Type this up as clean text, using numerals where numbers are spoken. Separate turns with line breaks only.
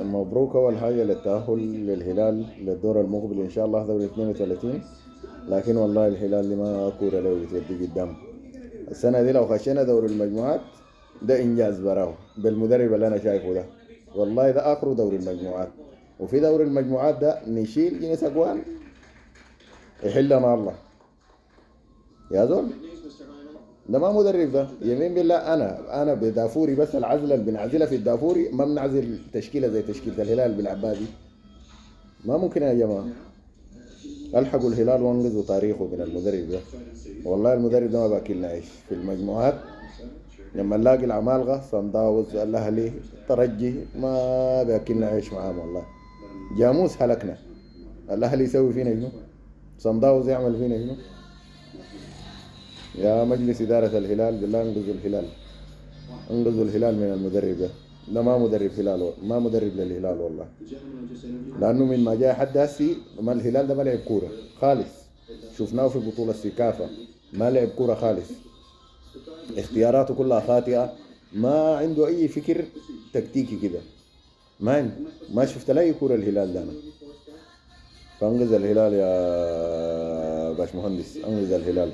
مبروك أول حاجة للتأهل للهلال للدور المقبل إن شاء الله دوري 32. لكن والله الهلال اللي ما كورة له بتودي قدام. السنة دي لو خشينا دور المجموعات ده إنجاز براه بالمدرب اللي أنا شايفه ده. والله ده آخره دور المجموعات، وفي دور المجموعات ده نشيل جنس أقوال يحلنا الله يا زول. ده ما مدرب، ده يمين بالله. انا بدافوري بس العزله اللي بنعزلها في الدافوري ما بنعزل تشكيله زي تشكيله الهلال بالعبادي. ما ممكن يا جماعه. الحقوا الهلال وانقذوا تاريخه من المدرب ده. والله المدرب ده ما باكلنا عيش في المجموعات. لما نلاقي العمالقه صن داونز الاهلي ترجي ما باكلنا عيش معاهم والله. جاموس هلكنا. الاهلي يسوي فينا شنو؟ صن داونز يعمل فينا شنو؟ يا مجلس إدارة الهلال بالله انقذوا الهلال. انقذوا الهلال من المدرب ده. ده ما مدرب هلال، ما مدرب للهلال والله. لأنه من ما جاء حد هسي ما الهلال ده ما لعب كورة خالص. شفناه في بطولة السكافة ما لعب كورة خالص. اختياراته كلها خاطئة. ما عنده أي فكر تكتيكي كده. ما شفت لا أي كورة الهلال ده أنا. فانقذ الهلال يا باش مهندس، انقذ الهلال.